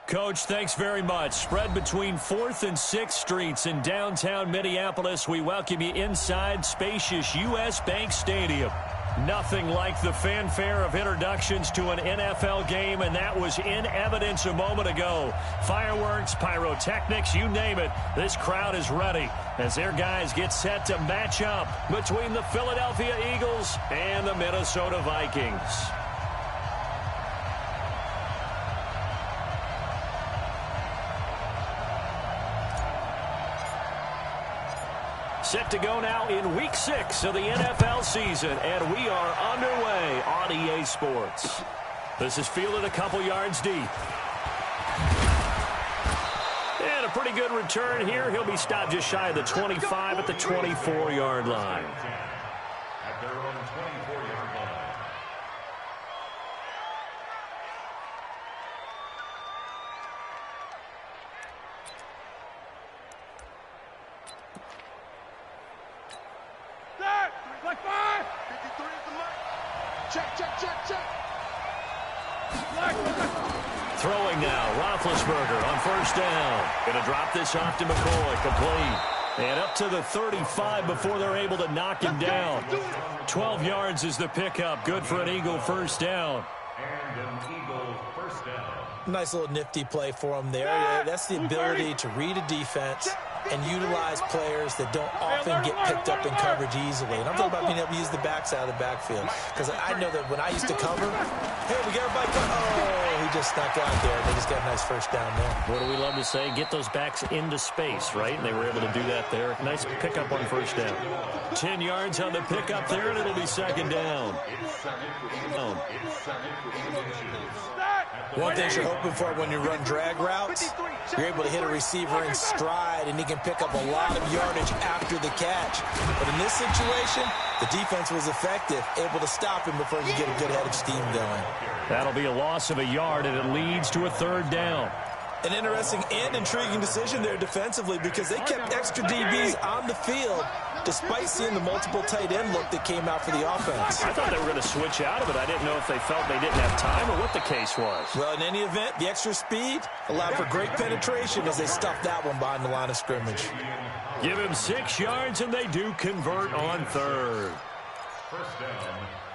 Coach, thanks very much. Spread between 4th and 6th Streets in downtown Minneapolis. We welcome you inside spacious U.S. Bank Stadium. Nothing like the fanfare of introductions to an NFL game, and that was in evidence a moment ago. Fireworks, pyrotechnics, you name it. This crowd is ready as their guys get set to match up between the Philadelphia Eagles and the Minnesota Vikings. Set to go now in Week 6 of the NFL season, and we are underway on EA Sports. This is fielded a couple yards deep. And a pretty good return here. He'll be stopped just shy of the 25 at the 24-yard line. At their own 24-yard line. Like 5. 53 is the mark. Check. Throwing now, Roethlisberger on first down. Going to drop this off to McCoy, complete. And up to the 35 before they're able to knock him down. 12 yards is the pickup. Good for an Eagle first down. And an Eagle first down. Nice little nifty play for him there. That's the ability to read a defense and utilize players that don't often get picked up in coverage easily. And I'm talking about being able to use the backside of the backfield. Because I know that when I used to cover, hey, we got everybody. Oh, he just snuck out there. They just got a nice first down there. What do we love to say? Get those backs into space, right? And they were able to do that there. Nice pickup on first down. 10 yards on the pickup there, and it'll be second down. One thing you're hoping for when you run drag routes, you're able to hit a receiver in stride, and he can pick up a lot of yardage after the catch. But in this situation, the defense was effective, able to stop him before he could get a good head of steam going. That'll be a loss of a yard, and it leads to a third down. An interesting and intriguing decision there defensively because they kept extra DBs on the field despite seeing the multiple tight end look that came out for the offense. I thought they were going to switch out of it. I didn't know if they felt they didn't have time or what the case was. Well, in any event, the extra speed allowed for great penetration as they stuffed that one behind the line of scrimmage. Give him 6 yards, and they do convert on third. First down,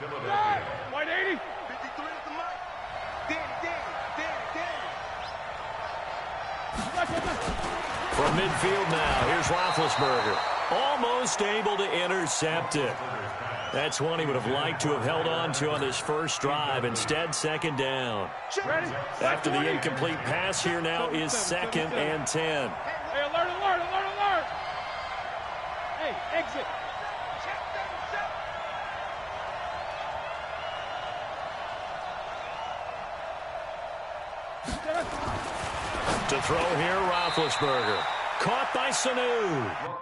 Philadelphia. 180. 53 is the mark. Danny. From midfield now, here's Roethlisberger. Almost able to intercept it. That's one he would have liked to have held on to on his first drive. Instead, second down. After the incomplete pass, here now is 2nd and 10. Hey, alert. Hey, exit. To throw here, Roethlisberger. Caught by Sanu.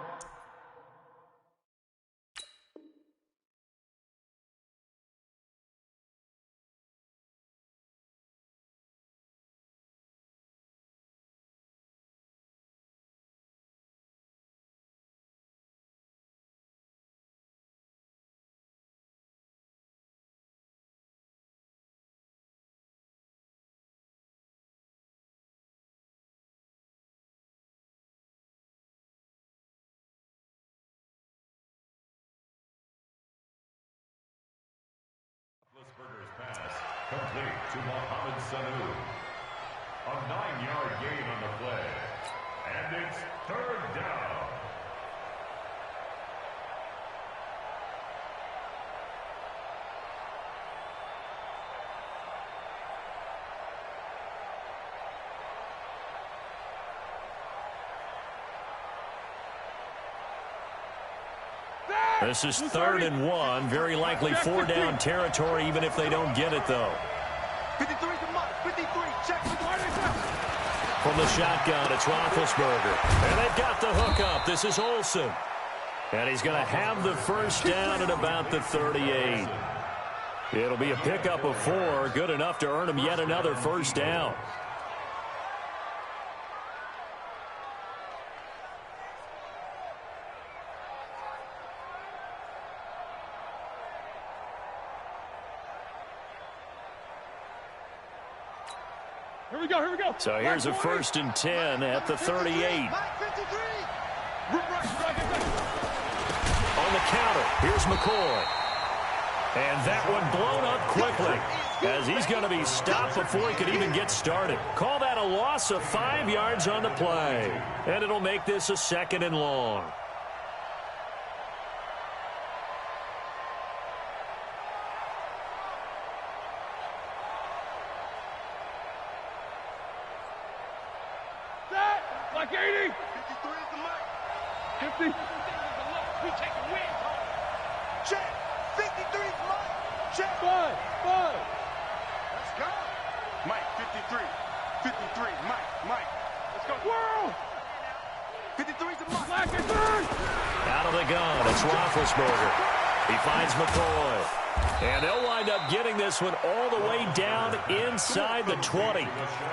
Roethlisberger's pass complete to Mohamed Sanu. A 9-yard gain on the play. And it's third down. This is 3rd and 1. Very likely 4-down territory, even if they don't get it, though. 53 is the mark. 53. Check. From the shotgun, it's Roethlisberger. And they've got the hook up. This is Olsen. And he's going to have the first down at about the 38. It'll be a pickup of 4. Good enough to earn him yet another first down. So here's a 1st and 10 at the 38. On the counter, here's McCoy. And that one blown up quickly as he's going to be stopped before he could even get started. Call that a loss of 5 yards on the play. And it'll make this a 2nd and long. Like 80. 53 is the mic. 50. We take the win. Check. 53 is the mic. Check. 5. Let's go. Mike, 53. 53. Mike. Let's go. World. 53 is the mic. Out of the gun, it's Roethlisberger. He finds McCoy. And they'll wind up getting this one all the way down inside the 20.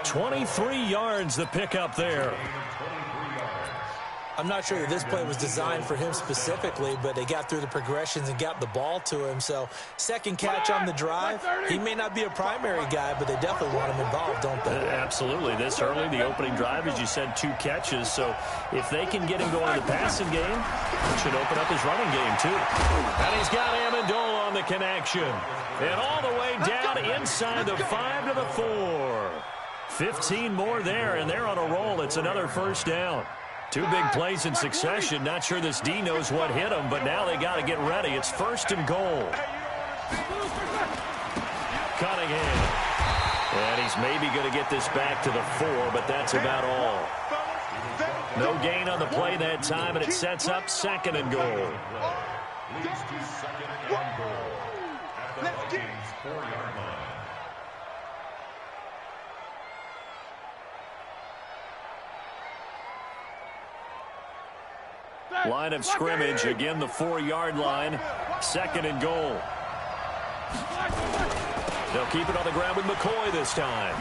23 yards the pickup there. I'm not sure that this play was designed for him specifically, but they got through the progressions and got the ball to him. So, second catch on the drive. He may not be a primary guy, but they definitely want him involved, don't they? Absolutely. This early, the opening drive, as you said, 2 catches. So, if they can get him going in the passing game, it should open up his running game, too. And he's got Amendola on the connection. And all the way down inside the 5 to the 4. 15 more there, and they're on a roll. It's another 1st down. 2 big plays in succession. Not sure this D knows what hit him, but now they got to get ready. It's 1st and goal. Cunningham. And he's maybe going to get this back to the 4, but that's about all. No gain on the play that time, and it sets up 2nd and goal. Leads to 2nd and goal at the Vikings 4-yard line. Line of scrimmage, again the 4-yard line. 2nd and goal. They'll keep it on the ground with McCoy this time.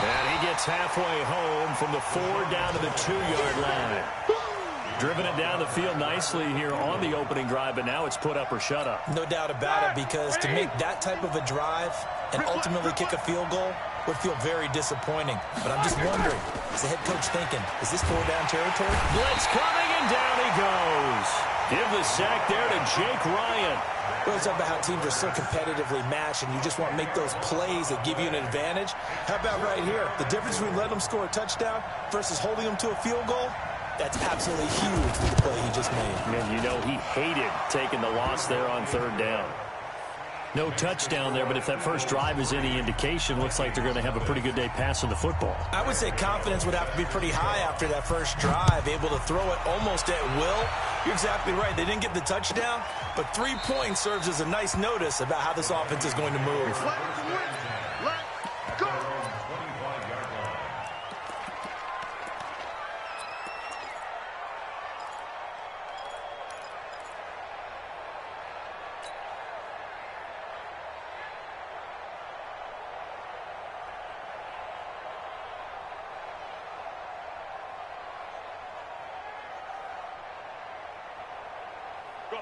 And he gets halfway home from the 4 down to the 2-yard line. Driven it down the field nicely here on the opening drive, but now it's put up or shut up. No doubt about it, because to make that type of a drive and ultimately kick a field goal would feel very disappointing. But I'm just wondering, is the head coach thinking, is this 4-down territory? Blitz coming, and down he goes. Give the sack there to Jake Ryan. We always talk about how teams are so competitively matched, and you just want to make those plays that give you an advantage. How about right here? The difference between letting them score a touchdown versus holding them to a field goal? That's absolutely huge with the play he just made. And you know he hated taking the loss there on 3rd down. No touchdown there, but if that first drive is any indication, looks like they're going to have a pretty good day passing the football. I would say confidence would have to be pretty high after that first drive, able to throw it almost at will. You're exactly right. They didn't get the touchdown, but 3 points serves as a nice notice about how this offense is going to move.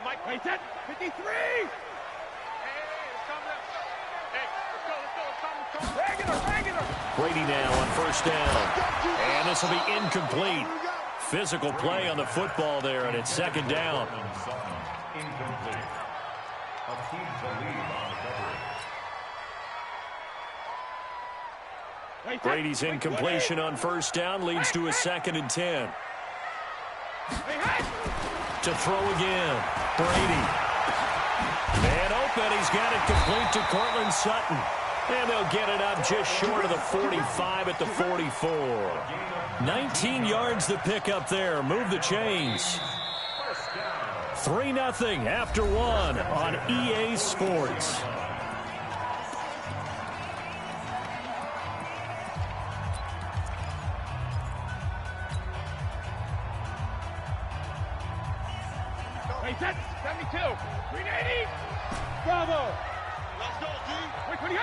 Mike, play set. 53. Hey, let's come. Regular. Brady now on 1st down. And this will be incomplete. Physical play on the football there, and it's 2nd down. Incomplete. A team to lead on coverage. Brady's incompletion on 1st down leads to a 2nd and 10. To throw again. Brady. Man open. He's got it complete to Cortland Sutton. And they'll get it up just short of the 45 at the 44. 19 yards the pick up there. Move the chains. 3-0 after 1 on EA Sports. Set, 72, 380, Bravo. Let's go, G. Quick,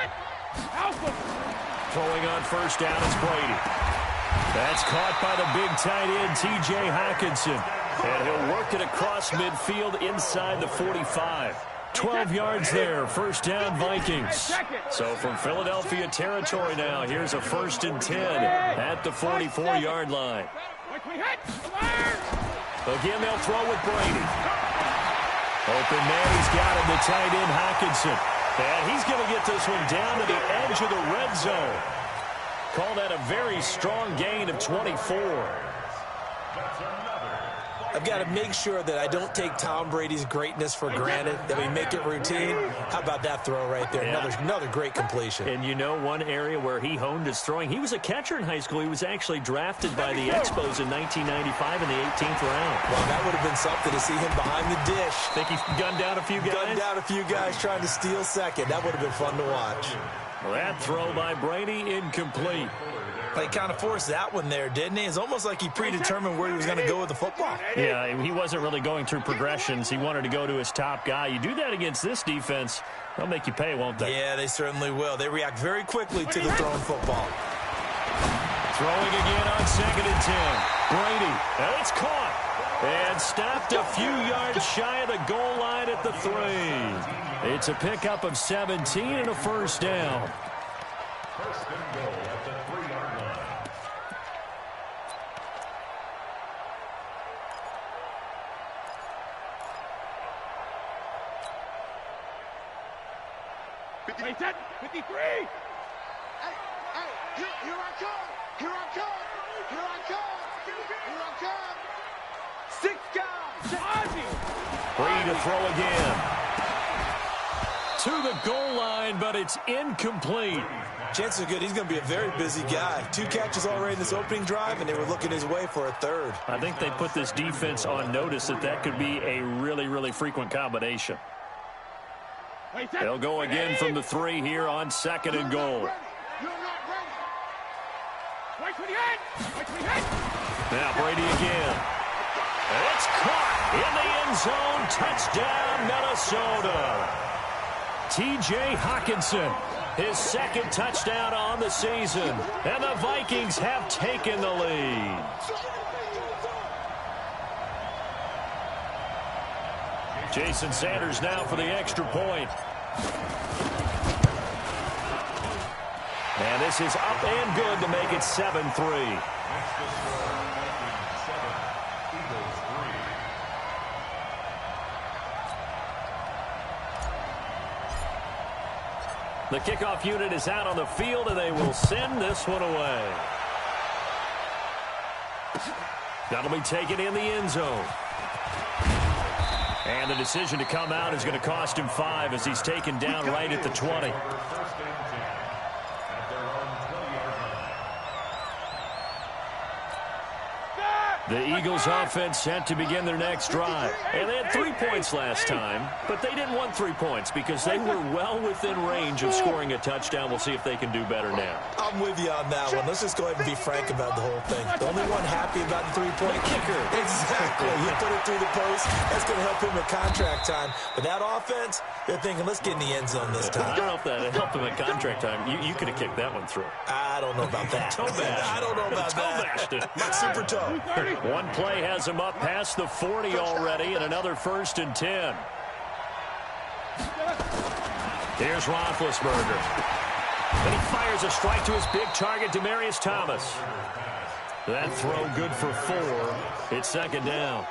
Alpha. Throwing on 1st down is Brady. That's caught by the big tight end, T.J. Hockenson. And he'll work it across midfield inside the 45. 12 yards there. First down, Vikings. So from Philadelphia territory now, here's a 1st and 10 at the 44-yard line. Again, they'll throw with Brady. Open man, he's got him, the tight end, Hockenson. And he's going to get this one down to the edge of the red zone. Call that a very strong gain of 24. I've got to make sure that I don't take Tom Brady's greatness for granted, that we make it routine. How about that throw right there? Yeah. Another great completion. And you know one area where he honed his throwing, he was a catcher in high school. He was actually drafted by the Expos in 1995 in the 18th round. Well, that would have been something to see him behind the dish. Think he gunned down a few guys? Gunned down a few guys trying to steal second. That would have been fun to watch. Well, that throw by Brady, incomplete. He kind of forced that one there, didn't he? It's almost like he predetermined where he was going to go with the football. Yeah, he wasn't really going through progressions. He wanted to go to his top guy. You do that against this defense, they'll make you pay, won't they? Yeah, they certainly will. They react very quickly to the thrown football. Throwing again on 2nd and 10. Brady, and it's caught. And stopped a few yards shy of the goal line at the 3. It's a pickup of 17 and a first down. First and goal at the 3-yard line. Hey, 53! Hey, here I come! Here I come! Here I come! Here I come! 6 guys! Brady to throw again. To the goal line, but it's incomplete. Chances are good he's going to be a very busy guy. 2 catches already in this opening drive, and they were looking his way for a 3rd. I think they put this defense on notice that could be a really, really frequent combination. They'll go again from the 3 here on 2nd and goal. Now Brady again. And it's caught in the end zone. Touchdown, Minnesota. T.J. Hockenson, his 2nd touchdown on the season. And the Vikings have taken the lead. Jason Sanders now for the extra point. And this is up and good to make it 7-3. The kickoff unit is out on the field, and they will send this one away. That'll be taken in the end zone. And the decision to come out is going to cost him 5 as he's taken down right at the 20. The Eagles offense set to begin their next drive. And they had 3 points last time, but they didn't want 3 points because they were well within range of scoring a touchdown. We'll see if they can do better now. I'm with you on that one. Let's just go ahead and be frank about the whole thing. The only one happy about the 3-point kicker. Exactly. He put it through the post. That's going to help him at contract time. But that offense, they're thinking, let's get in the end zone this time. I don't know if that helped him at contract time. You could have kicked that one through. I don't know about that. I don't know about that. Super toe. One play has him up past the 40 already, and another 1st and 10. Here's Roethlisberger. And he fires a strike to his big target, Demaryius Thomas. That throw good for 4. It's 2nd down.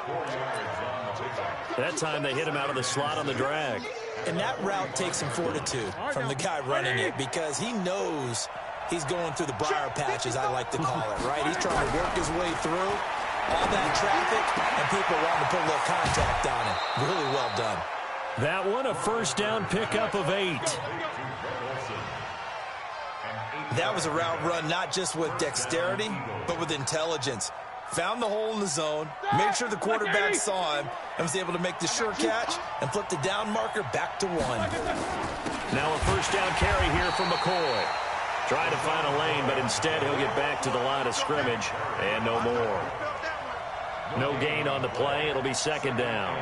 That time they hit him out of the slot on the drag. And that route takes some fortitude from the guy running it because he knows he's going through the briar patch, as I like to call it, right? He's trying to work his way through all that traffic, and people want to put a little contact on it. Really well done. That one, a 1st down pickup of 8. That was a route run not just with dexterity, but with intelligence. Found the hole in the zone, made sure the quarterback saw him, and was able to make the sure catch and flip the down marker back to 1. Now a 1st down carry here from McCoy. Trying to find a lane, but instead he'll get back to the line of scrimmage, and no more. No gain on the play. It'll be 2nd down.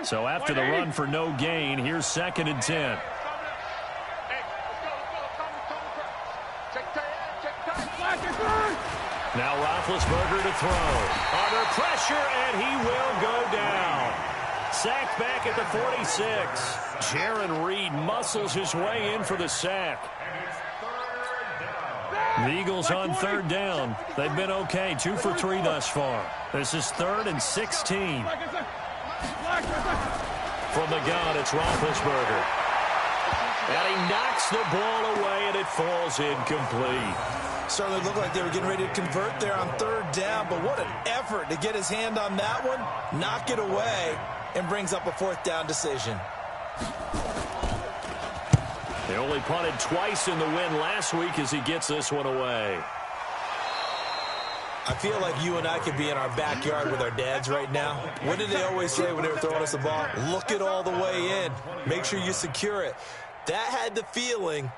So after the run for no gain, here's 2nd and 10. Now Roethlisberger to throw. Under pressure, and he will go down. Sacked back at the 46. Jaron Reed muscles his way in for the sack. The Eagles on third down. They've been okay, 2 for 3 thus far. This is 3rd and 16. From the gun, it's Roethlisberger. And he knocks the ball away, and it falls incomplete. Certainly looked like they were getting ready to convert there on third down, but what an effort to get his hand on that one, knock it away, and brings up a 4th down decision. They only punted twice in the win last week as he gets this one away. I feel like you and I could be in our backyard with our dads right now. What did they always say when they were throwing us the ball? Look it all the way in. Make sure you secure it. That had the feeling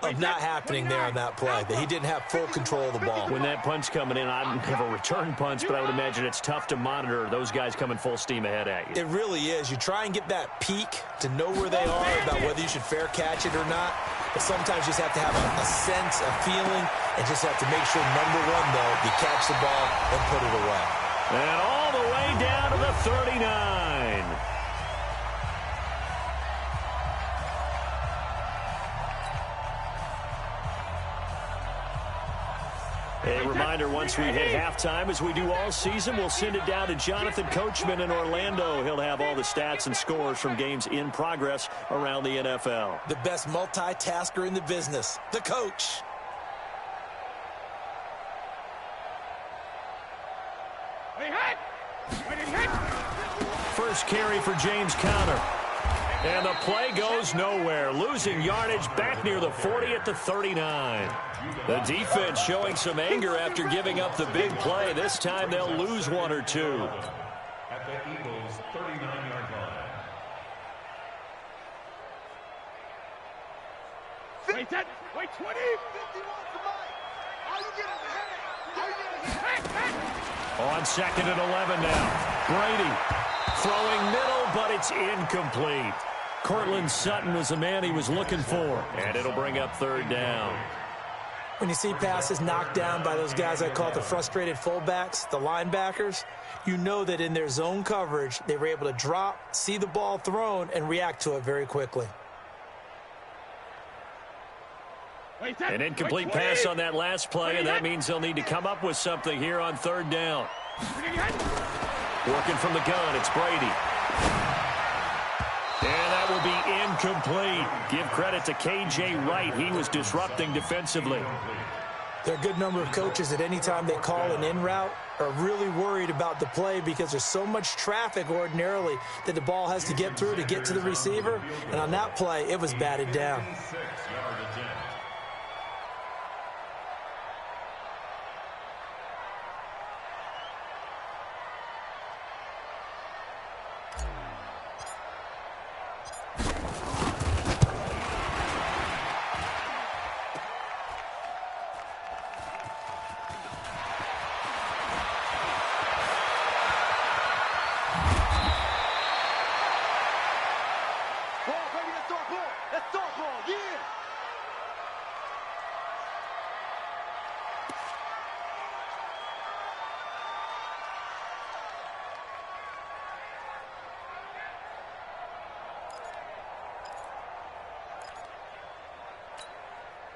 of not happening there on that play, that he didn't have full control of the ball. When that punch coming in, I don't have a return punch, but I would imagine it's tough to monitor those guys coming full steam ahead at you. It really is. You try and get that peek to know where they are, about whether you should fair catch it or not. But sometimes you just have to have a sense, a feeling, and just have to make sure, number one, though, you catch the ball and put it away. And all the way down to the 39. A reminder, once we hit halftime, as we do all season, we'll send it down to Jonathan Coachman in Orlando. He'll have all the stats and scores from games in progress around the NFL. The best multitasker in the business, the coach. First carry for James Conner. And the play goes nowhere. Losing yardage back near the 40 at the 39. The defense showing some anger after giving up the big play. This time they'll lose 1 or 2. At the Eagles' 39-yard line. Wait, 20. 51 On 2nd and 11 now. Brady throwing middle, but it's incomplete. Cortland Sutton was the man he was looking for, and it'll bring up 3rd down. When you see passes knocked down by those guys I call the frustrated fullbacks, the linebackers, you know that in their zone coverage, they were able to drop, see the ball thrown, and react to it very quickly. An incomplete pass on that last play, and that means they'll need to come up with something here on 3rd down. Working from the gun, it's Brady. And that will be incomplete. Give credit to K.J. Wright. He was disrupting defensively. There are a good number of coaches that any time they call an in route are really worried about the play because there's so much traffic ordinarily that the ball has to get through to get to the receiver. And on that play, it was batted down.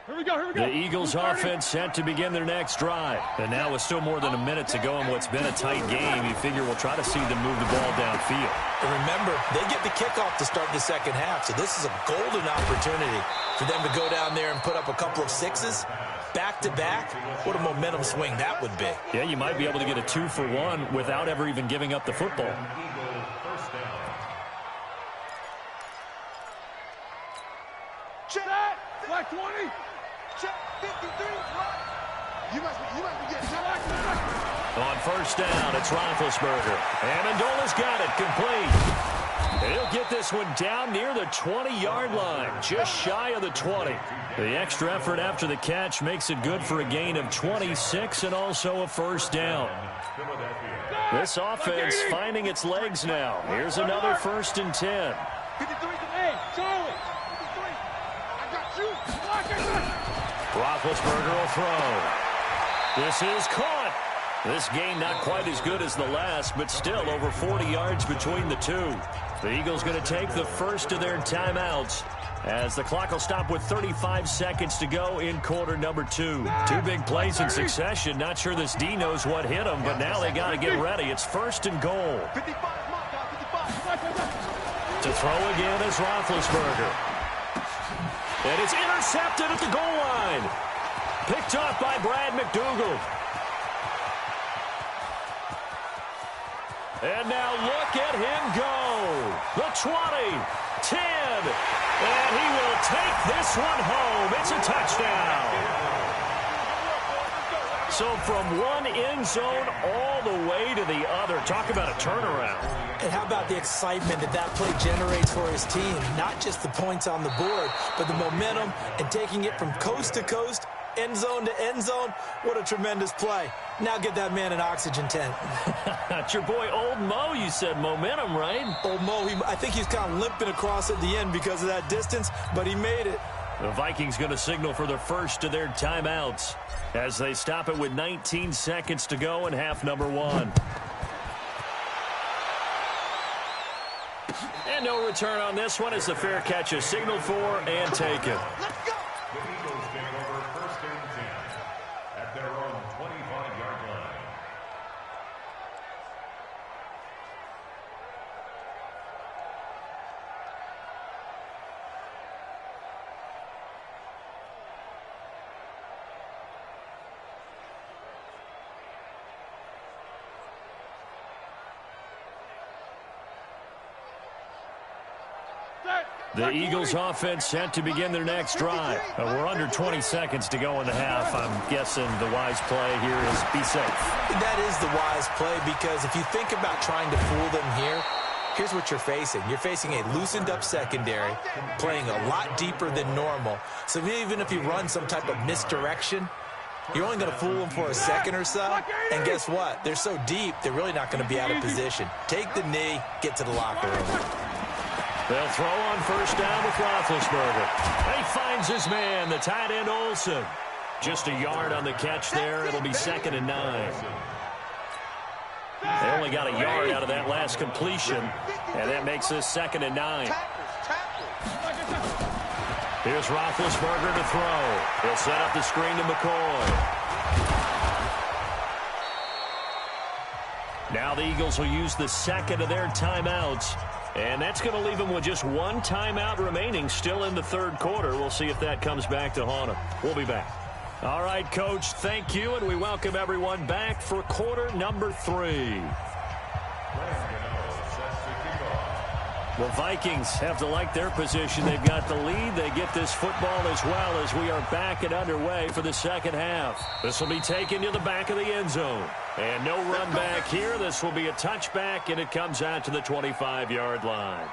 Here we go. The Eagles offense set to begin their next drive. And now with still more than a minute to go in what's been a tight game, you figure we'll try to see them move the ball downfield. And remember, they get the kickoff to start the second half, so this is a golden opportunity for them to go down there and put up a couple of sixes back-to-back. What a momentum swing that would be. Yeah, you might be able to get a 2-for-1 without ever even giving up the football. Check. Black 20. Check. 53. You must be getting checked. On 1st down, it's Roethlisberger. Amendola's got it, complete. And he'll get this one down near the 20-yard line, just shy of the 20. The extra effort after the catch makes it good for a gain of 26 and also a 1st down. This offense finding its legs now. Here's another 1st and 10. 53. Hey, Charlie. 53. I got you. Roethlisberger will throw. This is caught. This game not quite as good as the last, but still over 40 yards between the two. The Eagles going to take the first of their timeouts as the clock will stop with 35 seconds to go in quarter number 2. Two big plays in succession. Not sure this D knows what hit them, but now they got to get ready. It's first and goal. To throw again is Roethlisberger. And it's intercepted at the goal line. Picked off by Brad McDougald. And now look at him go. The 20, 10, and he will take this one home. It's a touchdown. So from one end zone all the way to the other. Talk about a turnaround. And how about the excitement that play generates for his team? Not just the points on the board, but the momentum and taking it from coast to coast, end zone to end zone. What a tremendous play. Now get that man an oxygen tent. It's your boy Old Mo, you said. Momentum, right? Old Mo, I think he's kind of limping across at the end because of that distance, but he made it. The Vikings going to signal for the first of their timeouts as they stop it with 19 seconds to go in half number 1. And no return on this one as the fair catch is signaled for and taken. The Eagles take over first and 10 at their own 25-yard line. The Eagles offense set to begin their next drive. We're under 20 seconds to go in the half. I'm guessing the wise play here is be safe. That is the wise play because if you think about trying to fool them here, here's what you're facing. You're facing a loosened up secondary, playing a lot deeper than normal. So even if you run some type of misdirection, you're only going to fool them for a second or so. And guess what? They're so deep, they're really not going to be out of position. Take the knee, get to the locker room. They'll throw on first down with Roethlisberger. He finds his man, the tight end Olsen. Just a yard on the catch there. It'll be 2nd and 9. They only got a yard out of that last completion, and that makes this 2nd and 9. Here's Roethlisberger to throw. He'll set up the screen to McCoy. Now the Eagles will use the second of their timeouts. And that's going to leave them with just one timeout remaining still in the third quarter. We'll see if that comes back to haunt them. We'll be back. All right, Coach, thank you, and we welcome everyone back for quarter number 3. The Vikings have to like their position. They've got the lead. They get this football as well as we are back and underway for the second half. This will be taken to the back of the end zone. And no run back here. This will be a touchback, and it comes out to the 25-yard line.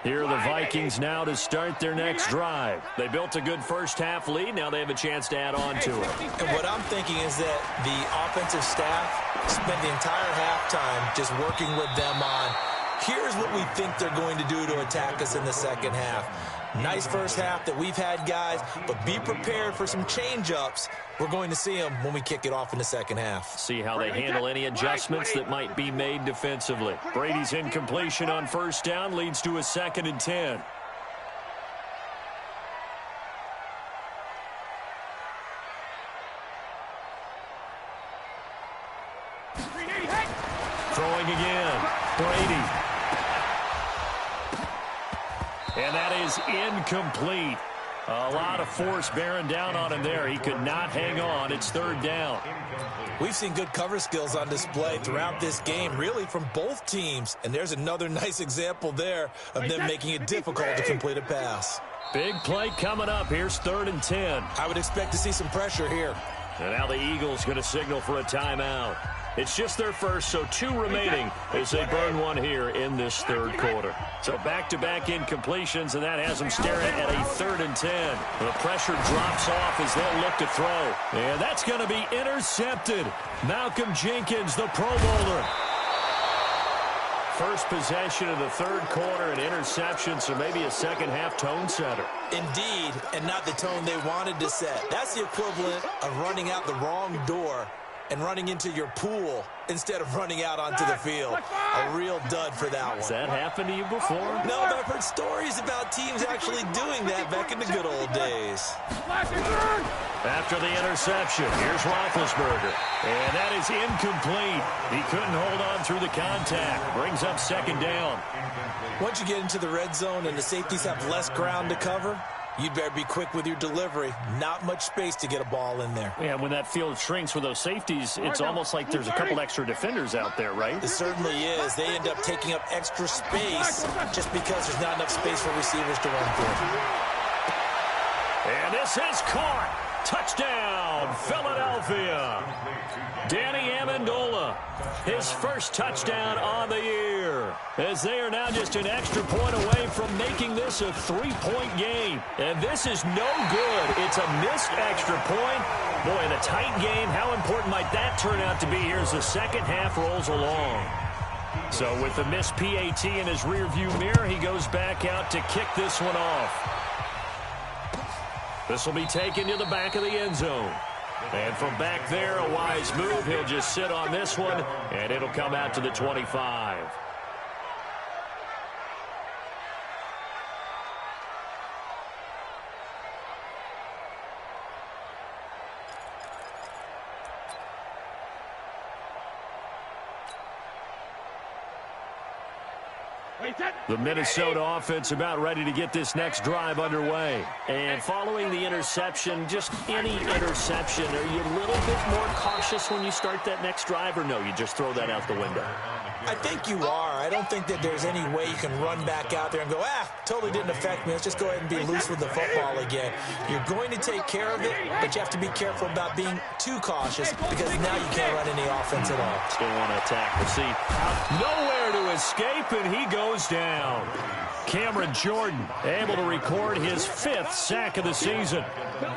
Here are the Vikings now to start their next drive. They built a good first-half lead. Now they have a chance to add on to it. And what I'm thinking is that the offensive staff spent the entire halftime just working with them on, here's what we think they're going to do to attack us in the second half. Nice first half that we've had, guys, but be prepared for some change-ups. We're going to see them when we kick it off in the second half. See how they handle any adjustments that might be made defensively. Brady's incompletion on first down leads to a 2nd and 10. Throwing again. Brady. And that is incomplete. A lot of force bearing down on him there. He could not hang on. It's 3rd down. We've seen good cover skills on display throughout this game, really from both teams. And there's another nice example there of them making it difficult to complete a pass. Big play coming up. Here's 3rd and 10. I would expect to see some pressure here. And now the Eagles going to signal for a timeout. It's just their first, so 2 remaining as they burn one here in this third quarter. So back-to-back incompletions, and that has them staring at a 3rd and 10. The pressure drops off as they'll look to throw. And that's going to be intercepted. Malcolm Jenkins, the Pro Bowler. First possession of the third quarter, an interception, so maybe a second-half tone setter. Indeed, and not the tone they wanted to set. That's the equivalent of running out the wrong door and running into your pool instead of running out onto the field. A real dud for that one. Has that happened to you before? No, but I've heard stories about teams actually doing that back in the good old days. After the interception, here's Roethlisberger. And that is incomplete. He couldn't hold on through the contact. Brings up 2nd down. Once you get into the red zone and the safeties have less ground to cover, you'd better be quick with your delivery. Not much space to get a ball in there. Yeah, when that field shrinks with those safeties, it's almost like there's a couple extra defenders out there, right? It certainly is. They end up taking up extra space just because there's not enough space for receivers to run through. And this is caught. Touchdown, Philadelphia. Danny Amendola, his first touchdown on the year, as they are now just an extra point away from making this a 3-point game. And this is no good. It's a missed extra point. Boy, in a tight game, how important might that turn out to be here as the second half rolls along? So with the missed PAT in his rearview mirror, he goes back out to kick this one off. This will be taken to the back of the end zone. And from back there, a wise move. He'll just sit on this one, and it'll come out to the 25. The Minnesota offense about ready to get this next drive underway. And following the interception, just any interception, are you a little bit more cautious when you start that next drive, or no, you just throw that out the window? I think you are. I don't think that there's any way you can run back out there and go, totally didn't affect me. Let's just go ahead and be loose with the football again. You're going to take care of it, but you have to be careful about being too cautious because now you can't run any offense at all. Still want to attack. We'll see. Nowhere to escape, and he goes down. Cameron Jordan able to record his 5th sack of the season.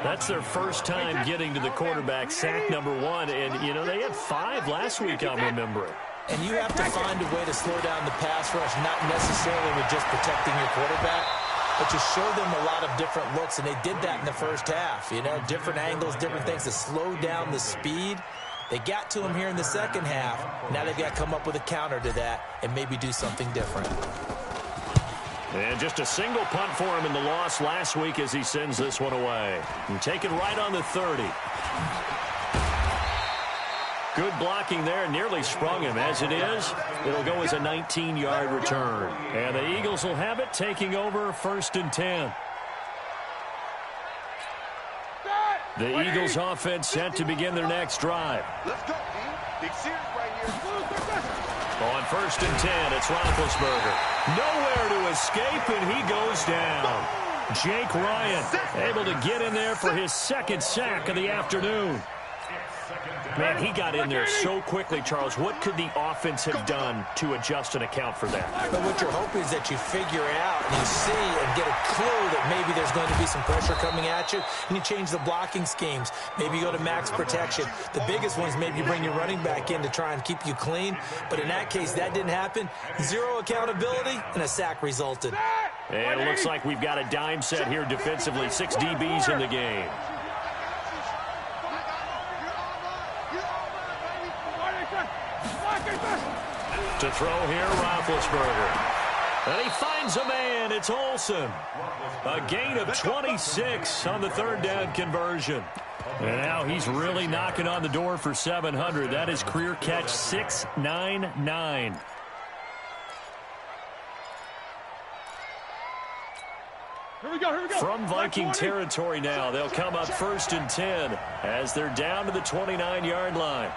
That's their first time getting to the quarterback, sack number 1. And, you know, they had 5 last week, I'm remembering. And you have to find a way to slow down the pass rush, not necessarily with just protecting your quarterback, but to show them a lot of different looks. And they did that in the first half, you know, different angles, different things to slow down the speed. They got to him here in the second half. Now they've got to come up with a counter to that and maybe do something different. And just a single punt for him in the loss last week as he sends this one away. And taken right on the 30. Good blocking there, nearly sprung him. As it is, it'll go as a 19-yard return. And the Eagles will have it, taking over 1st and 10. The Eagles offense set to begin their next drive. Let's go, team. Big series right here. On 1st and 10, it's Roethlisberger. Nowhere to escape, and he goes down. Jake Ryan able to get in there for his 2nd sack of the afternoon. Man, he got in there so quickly, Charles. What could the offense have done to adjust and account for that? But what you're hoping is that you figure out and you see and get a clue that maybe there's going to be some pressure coming at you, and you change the blocking schemes. Maybe you go to max protection. The biggest one is maybe you bring your running back in to try and keep you clean. But in that case, that didn't happen. 0 accountability, and a sack resulted. And it looks like we've got a dime set here defensively. 6 DBs in the game. To throw here, Roethlisberger. And he finds a man. It's Olsen. A gain of 26 on the 3rd down conversion. And now he's really knocking on the door for 700. That is career catch 699. Here we go. From Viking territory now, they'll come up 1st and 10 as they're down to the 29-yard line.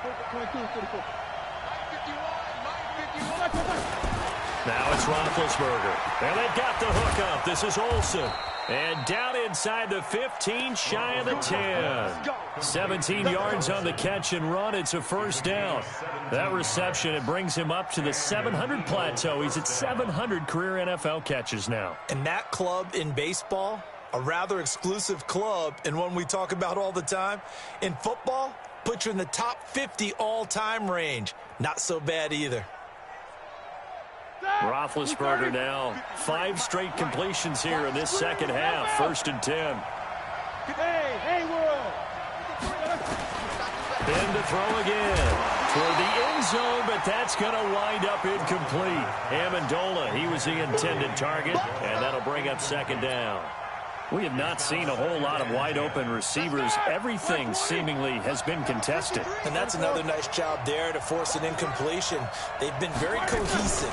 Now it's Roethlisberger. And they've got the hook up. This is Olsen. And down inside the 15, shy of the 10. 17 yards on the catch and run. It's a first down. That reception, it brings him up to the 700 plateau. He's at 700 career NFL catches now. And that club in baseball, a rather exclusive club and one we talk about all the time. In football, put you in the top 50 all-time range. Not so bad either. Roethlisberger now 5 straight completions here in this second half. 1st and 10. Ben to throw again toward the end zone, but that's going to wind up incomplete. Amendola, he was the intended target, and that'll bring up 2nd down. We have not seen a whole lot of wide-open receivers. Everything seemingly has been contested. And that's another nice job there to force an incompletion. They've been very cohesive,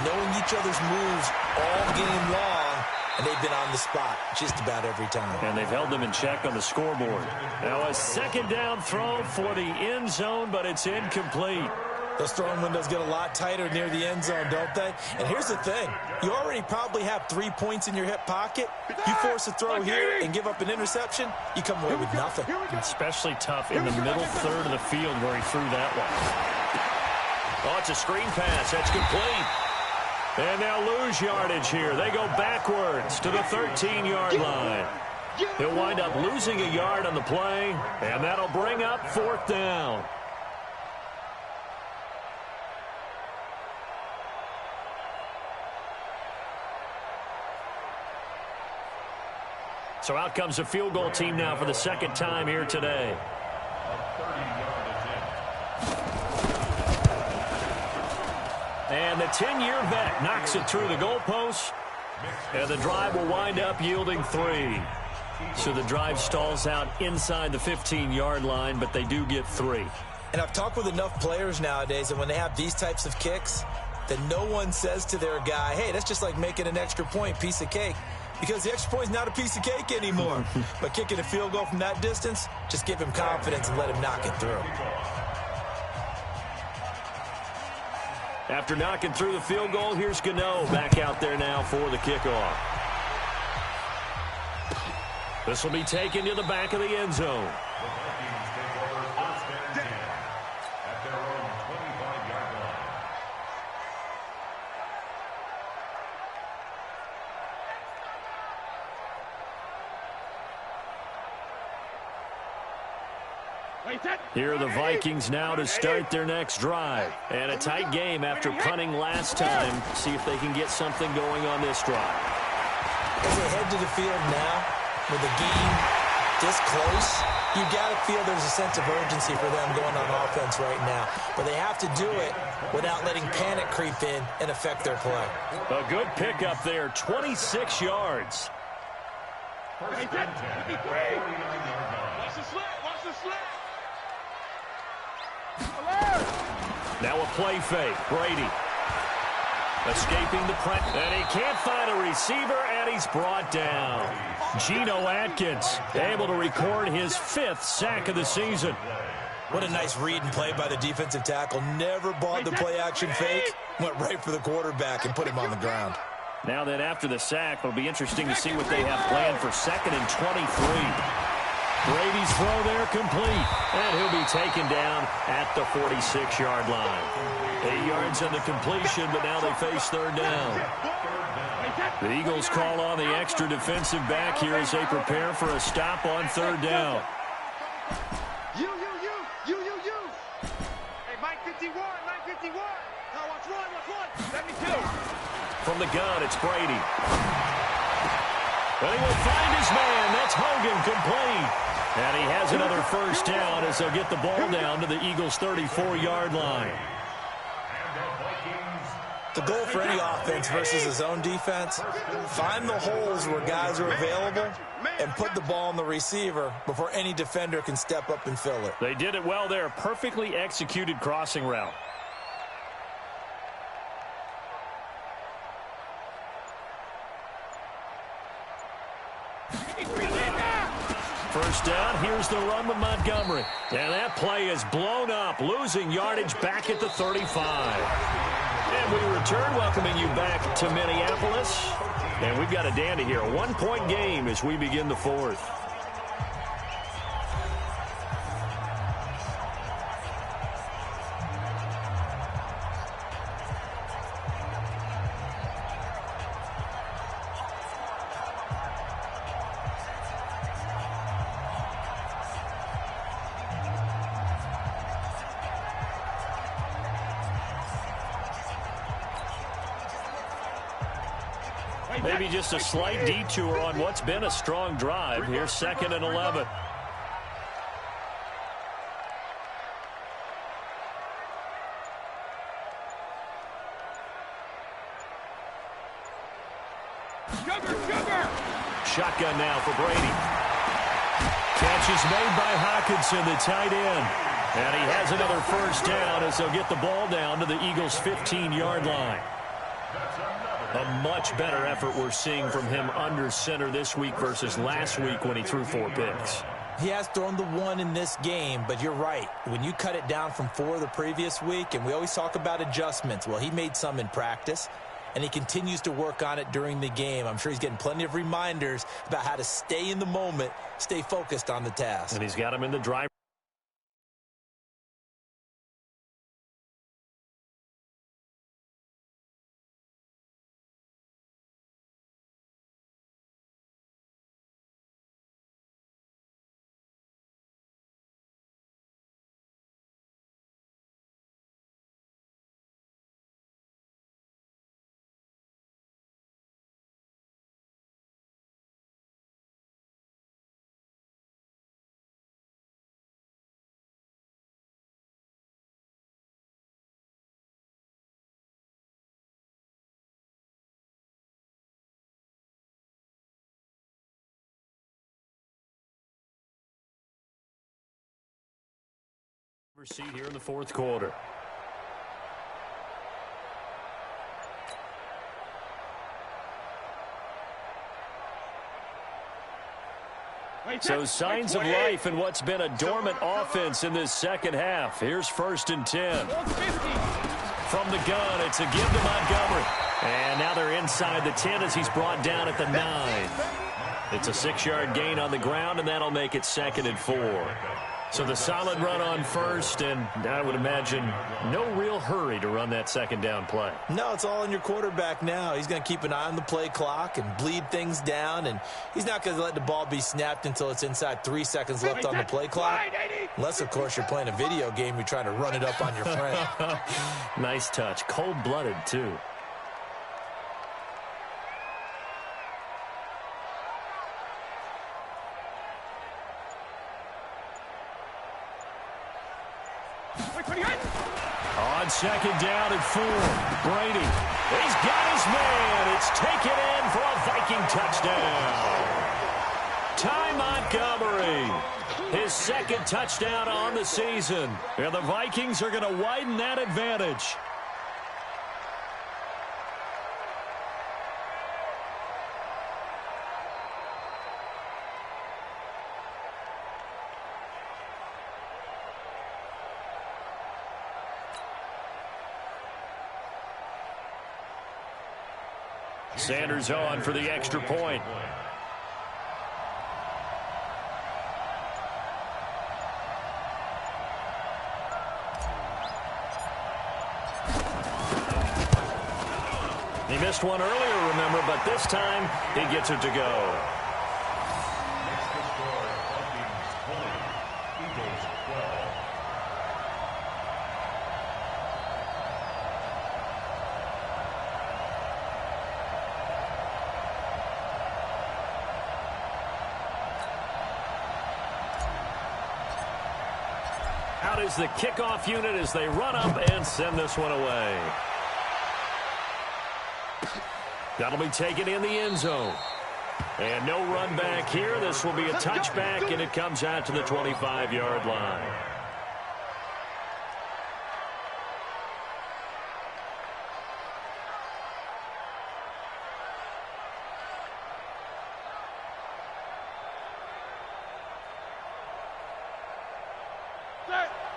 knowing each other's moves all game long, and they've been on the spot just about every time. And they've held them in check on the scoreboard. Now a 2nd down throw for the end zone, but it's incomplete. Those throwing windows get a lot tighter near the end zone, don't they? And here's the thing. You already probably have 3 points in your hip pocket. You force a throw here and give up an interception, you come away with nothing. Especially tough in the middle third of the field where he threw that one. Oh, it's a screen pass. That's complete. And now lose yardage here. They go backwards to the 13-yard line. He'll wind up losing a yard on the play, and that'll bring up 4th down. So out comes the field goal team now for the 2nd time here today. And the 10-year vet knocks it through the goalpost. And the drive will wind up yielding 3. So the drive stalls out inside the 15-yard line, but they do get 3. And I've talked with enough players nowadays that when they have these types of kicks, that no one says to their guy, hey, that's just like making an extra point, piece of cake. Because the extra point is not a piece of cake anymore. But kicking a field goal from that distance, just give him confidence and let him knock it through. After knocking through the field goal, here's Gano back out there now for the kickoff. This will be taken to the back of the end zone. Here are the Vikings now to start their next drive. And a tight game after punting last time. See if they can get something going on this drive. As they head to the field now, with the game this close, you got to feel there's a sense of urgency for them going on offense right now. But they have to do it without letting panic creep in and affect their play. A good pickup there, 26 yards. Watch the slant, watch the slant. Now a play fake. Brady escaping the press. And he can't find a receiver, and he's brought down. Geno Atkins able to record his 5th sack of the season. What a nice read and play by the defensive tackle. Never bought the play-action fake. Went right for the quarterback and put him on the ground. Now that after the sack, it'll be interesting to see what they have planned for 2nd and 23. Brady's throw there complete, and he'll be taken down at the 46-yard line. 8 yards on the completion, but now they face 3rd down. The Eagles call on the extra defensive back here as they prepare for a stop on 3rd down. You. Hey, Mike 51. Now watch one. 72. From the gun, it's Brady. But he will find his man. That's Hogan complete. And he has another 1st down as they'll get the ball down to the Eagles' 34-yard line. The goal for any offense versus his own defense, find the holes where guys are available and put the ball on the receiver before any defender can step up and fill it. They did it well there. Perfectly executed crossing route. First down, here's the run with Montgomery. And that play is blown up, losing yardage back at the 35. And we return, welcoming you back to Minneapolis. And we've got a dandy here. A one-point game as we begin the fourth. Maybe just a slight detour on what's been a strong drive. Here's 2nd and 11. Shotgun now for Brady. Catch is made by Hawkinson, the tight end. And he has another first down as they'll get the ball down to the Eagles' 15-yard line. A much better effort we're seeing from him under center this week versus last week when he threw 4 picks. He has thrown the 1 in this game, but you're right. When you cut it down from 4 the previous week, and we always talk about adjustments, well, he made some in practice, and he continues to work on it during the game. I'm sure he's getting plenty of reminders about how to stay in the moment, stay focused on the task. And he's got him in the drive. Seat here in the fourth quarter. So signs of life in what's been a dormant offense in this second half. Here's 1st and 10. From the gun, it's a give to Montgomery. And now they're inside the 10 as he's brought down at the 9. It's a 6-yard gain on the ground, and that'll make it 2nd and 4. So the solid run on first, and I would imagine no real hurry to run that 2nd down play. No, it's all on your quarterback now. He's going to keep an eye on the play clock and bleed things down, and he's not going to let the ball be snapped until it's inside 3 seconds left on the play clock. Unless, of course, you're playing a video game, you're trying to run it up on your friend. Nice touch. Cold-blooded, too. On 2nd down and 4, Brady. He's got his man. It's taken in for a Viking touchdown. Ty Montgomery, his 2nd touchdown on the season. And the Vikings are going to widen that advantage. Sanders on for the extra point. He missed one earlier, remember, but this time he gets it to go. Out is the kickoff unit as they run up and send this one away. That'll be taken in the end zone. And no run back here. This will be a touchback, and it comes out to the 25-yard line.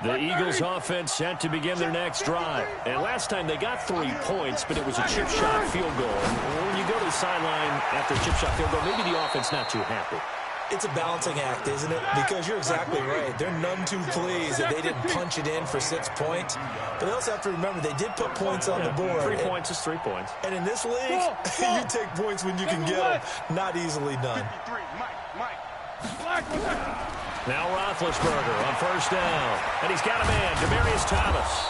The Eagles offense set to begin their next drive. And last time they got 3 points, but it was a chip shot field goal. And when you go to the sideline after a chip shot field goal, maybe the offense not too happy. It's a balancing act, isn't it? Because you're exactly right. They're none too pleased that they didn't punch it in for 6 points. But they also have to remember they did put points on the board. 3 points is 3 points. And in this league, you take points when you can get them. Not easily done. Now Roethlisberger on first down. And he's got a man, Demaryius Thomas.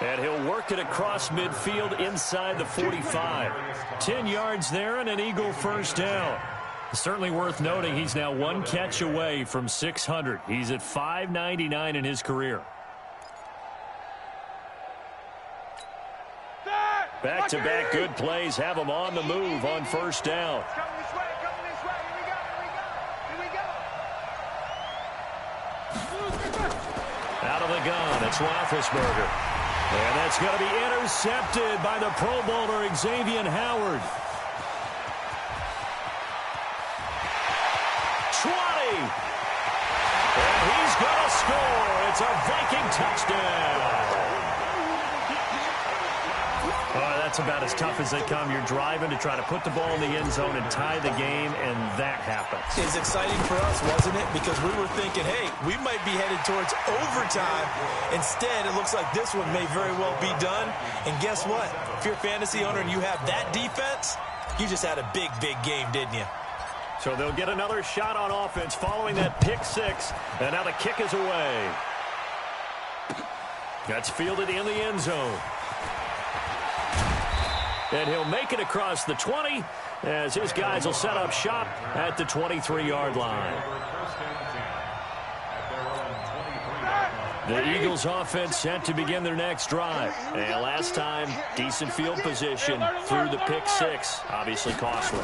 And he'll work it across midfield inside the 45. 10 yards there and an Eagle first down. Certainly worth noting he's now 1 catch away from 600. He's at 599 in his career. Back-to-back good plays have him on the move on first down. Coming this way, here we go. Out of the gun, it's Roethlisberger. And that's going to be intercepted by the Pro Bowler Xavier Howard. 20. And he's going to score. It's a Viking touchdown. That's about as tough as they come. You're driving to try to put the ball in the end zone and tie the game, and that happens. It's exciting for us, wasn't it? Because we were thinking, hey, we might be headed towards overtime. Instead, it looks like this one may very well be done. And guess what? If you're a fantasy owner and you have that defense, you just had a big, big game, didn't you? So they'll get another shot on offense following that pick six. And now the kick is away. That's fielded in the end zone. And he'll make it across the 20 as his guys will set up shop at the 23-yard line. The Eagles offense set to begin their next drive. And last time, decent field position through the pick six. Obviously costly.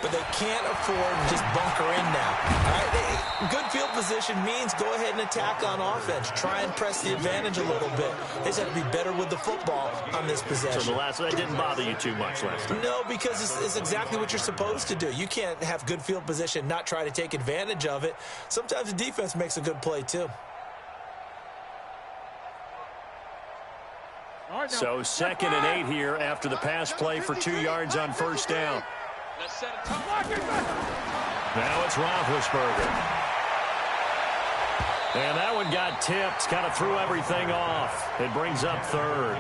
But they can't afford to just bunker in now. All right? Good field position means go ahead and attack on offense. Try and press the advantage a little bit. They just have to be better with the football on this possession. So that didn't bother you too much last time? No, because it's exactly what you're supposed to do. You can't have good field position, not try to take advantage of it. Sometimes the defense makes a good play, too. So 2nd and 8 here after the pass play for 2 yards on first down. Now it's Roethlisberger. And that one got tipped, kind of threw everything off. It brings up 3rd.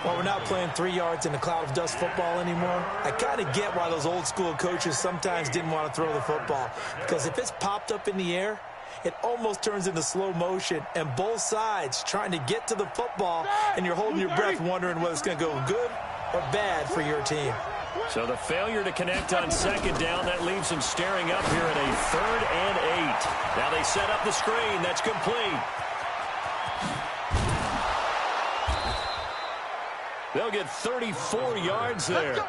Well, we're not playing 3 yards in a cloud of dust football anymore. I kind of get why those old school coaches sometimes didn't want to throw the football. Because if it's popped up in the air, it almost turns into slow motion, and both sides trying to get to the football, and you're holding your breath wondering whether it's going to go good or bad for your team. So the failure to connect on 2nd down, that leaves them staring up here at a 3rd and 8. Now they set up the screen. That's complete. They'll get 34 yards there.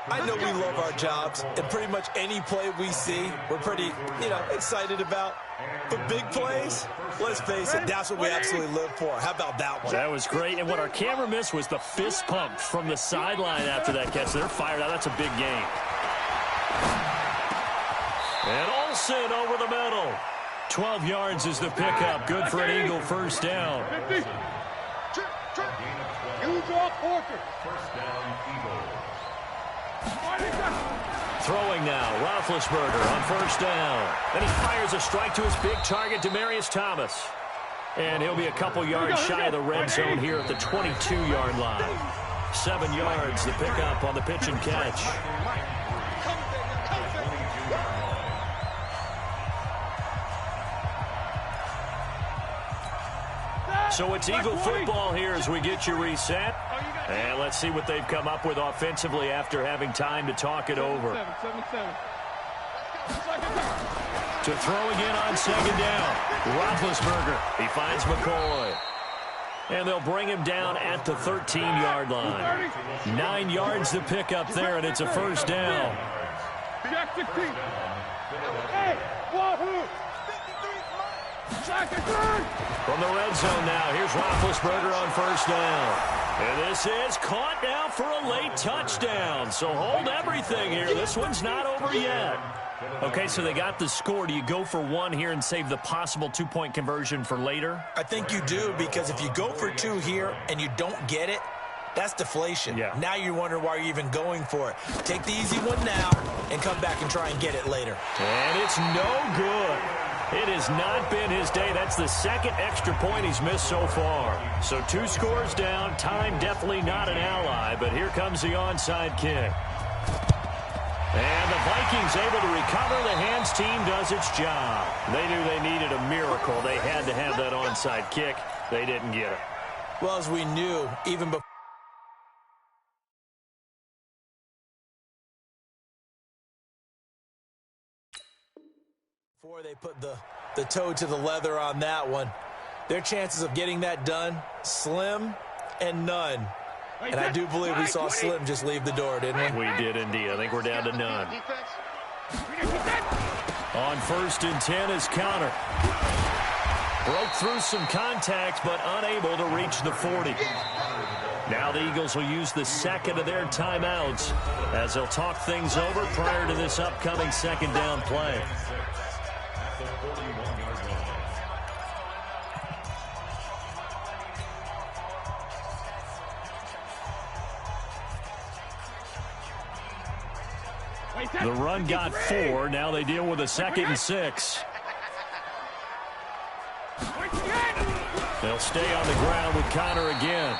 I know we love our jobs, and pretty much any play we see, we're pretty, excited about. But big plays, let's face it, that's what we absolutely live for. How about that one? That was great, and what our camera missed was the fist pump from the sideline after that catch. They're fired out. That's a big game. And Olsen over the middle. 12 yards is the pickup. Good for an Eagle first down. First down, Eagle. Throwing now, Roethlisberger on first down. Then he fires a strike to his big target, Demaryius Thomas. And he'll be a couple yards shy of the red zone here at the 22-yard line. 7 yards, the pickup on the pitch and catch. So it's Eagle football here as we get you reset. And let's see what they've come up with offensively after having time to talk it over. To throw again on 2nd down. Roethlisberger. He finds McCoy. And they'll bring him down at the 13-yard line. 9 yards to pick up there, and it's a first down. From the red zone now, here's Roethlisberger on first down. And this is caught now for a late touchdown. So hold everything here. This one's not over yet. Okay, so they got the score. Do you go for 1 here and save the possible 2-point conversion for later? I think you do, because if you go for 2 here and you don't get it, That's deflation. Yeah. Now you're wondering why you're even going for it. Take the easy one now and come back and try and get it later. And it's no good. It has not been his day. That's the second extra point he's missed so far. So 2 scores down. Time definitely not an ally, but here comes the onside kick. And the Vikings able to recover. The hands team does its job. They knew they needed a miracle. They had to have that onside kick. They didn't get it. Well, as we knew, even before they put the toe to the leather on that one, their chances of getting that done, slim and none. And I do believe we saw Slim just leave the door, didn't we? We did indeed. I think we're down to none. On 1st and 10 is Connor. Broke through some contact, but unable to reach the 40. Now the Eagles will use the second of their timeouts as they'll talk things over prior to this upcoming second down play. The run got 4. Now they deal with a 2nd and 6. They'll stay on the ground with Connor again.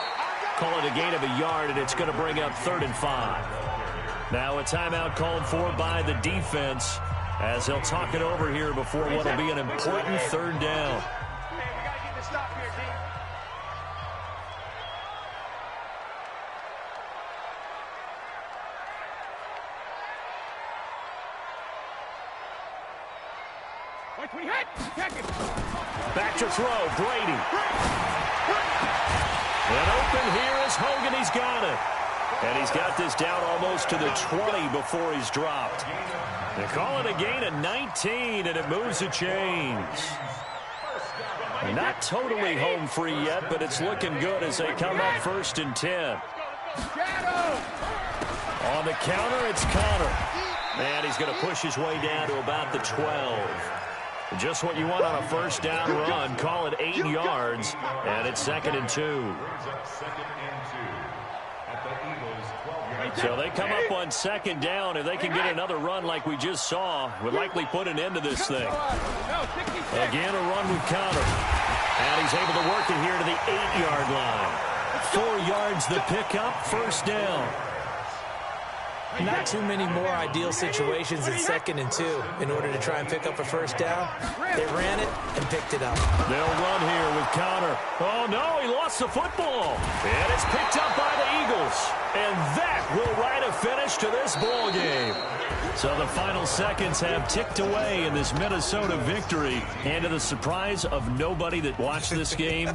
Call it a gain of a yard, and it's going to bring up 3rd and 5. Now a timeout called for by the defense as they'll talk it over here before what will be an important 3rd down. Back to throw, Brady. And open here is Hogan. He's got it. And he's got this down almost to the 20 before he's dropped. They call it a gain of 19, and it moves the chains. Not totally home free yet, but it's looking good as they come up 1st and 10. On the counter, it's Connor. And he's going to push his way down to about the 12. Just what you want on a 1st down run. Call it 8 yards, and it's 2nd and 2. So they come up on 2nd down. If they can get another run like we just saw, would likely put an end to this thing. Again, a run with Connor. And he's able to work it here to the 8-yard line. 4 yards the pickup, 1st down. Not too many more ideal situations in 2nd and 2 in order to try and pick up a 1st down. They ran it and picked it up. They'll run here with Connor. Oh, no, he lost the football. And it's picked up by the Eagles. And that will write a finish to this ball game. So the final seconds have ticked away in this Minnesota victory. And to the surprise of nobody that watched this game,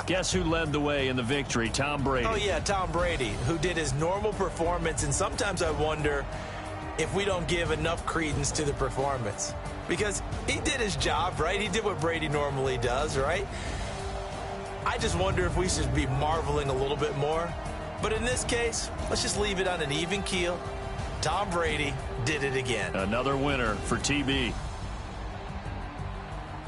guess who led the way in the victory? Tom Brady. Oh, yeah, Tom Brady, who did his normal performance. And sometimes I wonder if we don't give enough credence to the performance. Because he did his job, right? He did what Brady normally does, right? I just wonder if we should be marveling a little bit more. But in this case, let's just leave it on an even keel. Tom Brady did it again. Another winner for TB.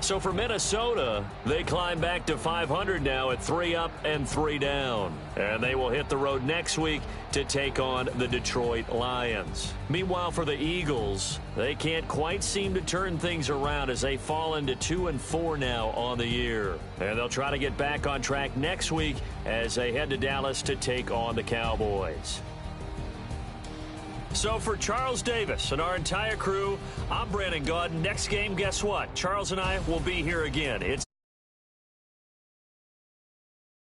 So for Minnesota, they climb back to 500 now at 3 up and 3 down. And they will hit the road next week to take on the Detroit Lions. Meanwhile, for the Eagles, they can't quite seem to turn things around as they fall into 2-4 now on the year. And they'll try to get back on track next week as they head to Dallas to take on the Cowboys. So for Charles Davis and our entire crew, I'm Brandon Gaudin. Next game, guess what? Charles and I will be here again. It's